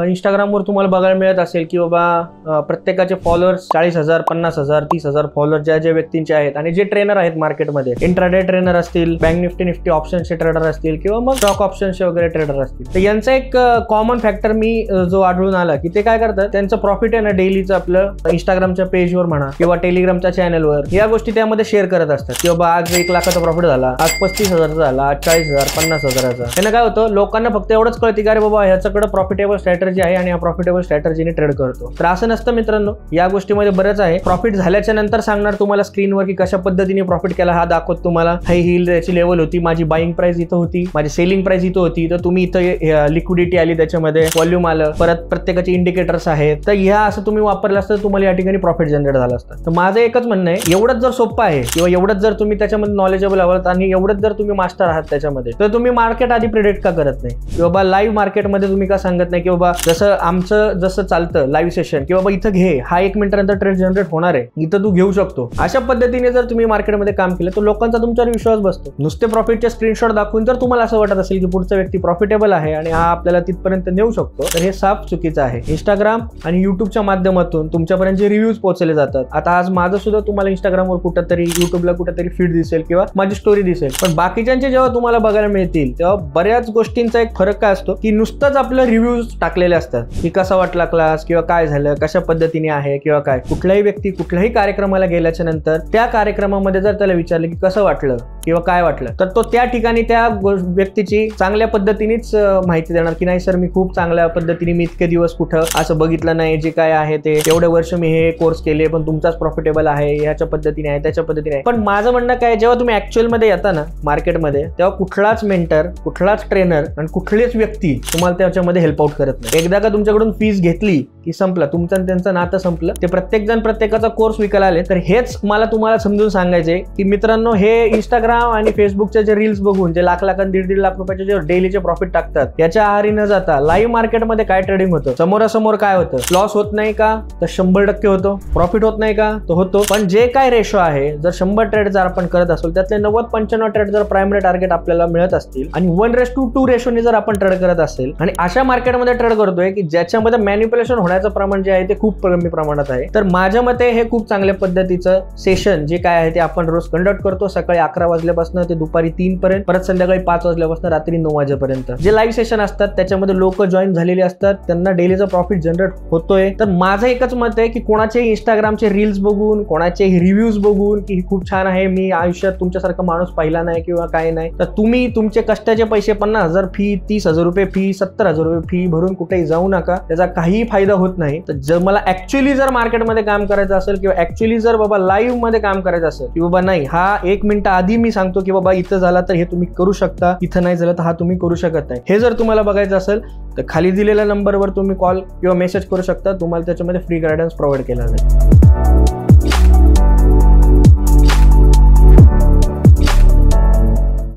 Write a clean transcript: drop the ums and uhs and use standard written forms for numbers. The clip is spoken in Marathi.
इंस्टाग्रामवर तुम्हाला बघायला मिळत असेल की बाबा प्रत्येकाचे फॉलोअर्स 40,000, 50,000, 30,000 फॉलोअर्स ज्या व्यक्तींचे आहेत आणि जे ट्रेनर आहेत मार्केटमध्ये, इंट्राडे ट्रेनर असतील, बँक निफ्टी ऑप्शनचे ट्रेडर असतील किंवा मग स्टॉक ऑप्शनचे वगैरे ट्रेडर असतील, तर यांचा एक कॉमन फॅक्टर मी जो आढळून आला की ते काय करतात, त्यांचं प्रॉफिट आहे ना डेलीचं आपलं इंस्टाग्रामच्या पेजवर म्हणा किंवा टेलिग्रामच्या चॅनलवर या गोष्टी त्यामध्ये शेअर करत असतात की बाबा आज 1 लाखाचा प्रॉफिट झाला, आज 35,000 झाला, आज 40,000, 50,000चा. त्यांना काय होतं, लोकांना फक्त एवढंच कळतं की अरे बाबा ह्याच्याकडे प्रॉफिटेबल स्ट्रॅटेजी आहे आणि हा प्रॉफिटेबल स्ट्रॅटेजीने ट्रेड करतो. तर असं नसतं मित्रांनो, या गोष्टीमध्ये बरंच आहे. प्रॉफिट झाल्याच्या नंतर सांगणार तुम्हाला स्क्रीनवर की कशा पद्धतीने प्रॉफिट केला हा दाखवत तुम्हाला. हाय हील याची लेवल होती, माझी बाईंग प्राइस इथं होती, माझी सेलिंग प्राइस इथं होती, तर तुम्ही इथं लिक्विडिटी आली, त्याच्यामध्ये व्हॉल्यूम आलं, परत प्रत्येकाचे इंडिकेटर्स आहेत, तर ह्या असं तुम्ही वापरलं असतं तुम्हाला या ठिकाणी प्रॉफिट जनरेट झालं असतं. तर माझं एकच म्हणणं आहे, एवढंच जर सोपं आहे किंवा एवढंच जर तुम्ही त्याच्यामध्ये नॉलेजेबल आहात आणि एवढंच जर तुम्ही मास्टर आहात त्याच्यामध्ये, तर तुम्ही मार्केट आधी प्रिडिक्ट का करत नाही की बाबा लाईव्ह मार्केटमध्ये तुम्ही का सांगत नाही की बाबा जसं आमचं जसं चालतं लाईव्ह सेशन की बाबा इथं घे, हा 1 मिनिटानंतर ट्रेड जनरेट होणार आहे, इथं तू घेऊ शकतो. अशा पद्धतीने जर तुम्ही मार्केटमध्ये काम केलं तर लोकांचा तुमच्यावर विश्वास बसतो. नुसते प्रॉफिटचे स्क्रीनशॉट दाखवून जर तुम्हाला असं वाटत असेल की पुढचा व्यक्ती प्रॉफिटेबल आहे आणि हा आपल्याला तिथपर्यंत नेऊ शकतो, तर हे साफ चुकीचं आहे. इंस्टाग्राम आणि युट्यूबच्या माध्यमातून तुमच्यापर्यंत जे रिव्ह्यूज पोहोचले जातात, आता आज माझं सुद्धा तुम्हाला इंस्टाग्रामवर कुठेतरी, युट्यूबला कुठेतरी फीड दिसेल किंवा माझी स्टोरी दिसेल, पण बाकीच्यांचे जेव्हा तुम्हाला बघायला मिळतील तेव्हा बऱ्याच गोष्टींचा एक फरक काय असतो की नुसतंच आपलं रिव्ह्यूज टाकलेले असतात की कसा वाटला क्लास किंवा काय झालं, कशा पद्धतीने आहे किंवा काय. कुठलाही व्यक्ती कुठल्याही कार्यक्रमाला गेल्याच्या नंतर त्या कार्यक्रमामध्ये जर त्याला विचारलं की कसं वाटलं किंवा काय वाटलं, तर तो त्या ठिकाणी त्या व्यक्तीची चांगल्या पद्धतीनेच माहिती देणार की नाही सर, मी खूप चांगल्या पद्धतीने, मी इतके दिवस कुठं असं बघितलं नाही, जे काय आहे ते एवढे वर्ष मी हे कोर्स केले, पण तुमचाच प्रॉफिटेबल आहे, ह्याच्या पद्धतीने आहे, त्याच्या पद्धतीने आहे. पण माझं म्हणणं काय, जेव्हा तुम्ही ऍक्च्युअल मध्ये येता ना मार्केटमध्ये, तेव्हा कुठलाच मेंटर, कुठलाच ट्रेनर आणि कुठलीच व्यक्ती तुम्हाला त्याच्यामध्ये हेल्प आउट करत नाही. एकदा का तुमच्याकडून फीस घेतली की संपलं, तुमचं आणि त्यांचं नातं संपलं. ते प्रत्येक जण प्रत्येकाचा कोर्स विकायला आले. तर हेच मला तुम्हाला समजून सांगायचे की मित्रांनो, हे इंस्टाग्राम आणि फेसबुकचे जे रील्स बघून जे लाख आणि 1.5 लाख रुपयाचे जे डेलीचे प्रॉफिट टाकतात, याच्या आहारी न जाता लाईव्ह मार्केटमध्ये काय ट्रेडिंग होतं, समोरासमोर काय होतं, लॉस होत नाही का, तर 100% होतो. प्रॉफिट होत नाही का, तो होतो. पण जे काय रेशो आहे, जर 100 ट्रेड जर आपण करत असू, त्यातले 90-95 ट्रेड जर प्रायमरी टार्गेट आपल्याला मिळत असतील आणि 1:2 रेशोने जर आपण ट्रेड करत असेल आणि अशा मार्केटमध्ये ट्रेड करतोय की ज्याच्यामध्ये मॅनिप्युलेशन होण्याचं प्रमाण जे आहे ते खूप कमी प्रमाणात आहे, तर माझ्या मते हे खूप चांगल्या पद्धतीचं सेशन जे काय आहे ते आपण रोज कंडक्ट करतो. सकाळी 11 वाजल्यापासून ते दुपारी 3 पर्यंत, परत संध्याकाळी 5 वाजल्यापासून रात्री 9 वाजेपर्यंत जे लाईव्ह सेशन असतात त्याच्यामध्ये लोक जॉईन झालेली असतात, त्यांना डेलीचा प्रॉफिट जनरेट होतोय. तर माझं एकच मत आहे की कोणाचे इंस्टाग्रामचे रील्स बघून, कोणाचे रिव्ह्यूज बघून की खूप छान आहे, मी आयुष्यात तुमच्यासारखा माणूस पाहिला नाही किंवा काय नाही, तर तुम्ही तुमचे कष्टाचे पैसे 50,000 फी, 30,000 रुपये फी, 70,000 रुपये फी भरून कुठेही जाऊ नका. त्याचा काही फायदा होत नाही. तर जर मला ऍक्च्युअली जर मार्केटमध्ये काम करायचं असेल किंवा ऍक्च्युअली जर बाबा लाईव्ह मध्ये काम करायचं असेल की बाबा नाही, हा 1 मिनिट आधी मी सांगतो की बाबा इथं झाला तर हे तुम्ही करू शकता, इथं नाही झालं तर हा तुम्ही करू शकत नाही, हे जर तुम्हाला बघायचं असेल तर खाली दिलेल्या नंबरवर तुम्ही कॉल किंवा मेसेज करू शकता. तुम्हाला त्याच्यामध्ये फ्री गायडन्स प्रोव्हाइड केला जाईल.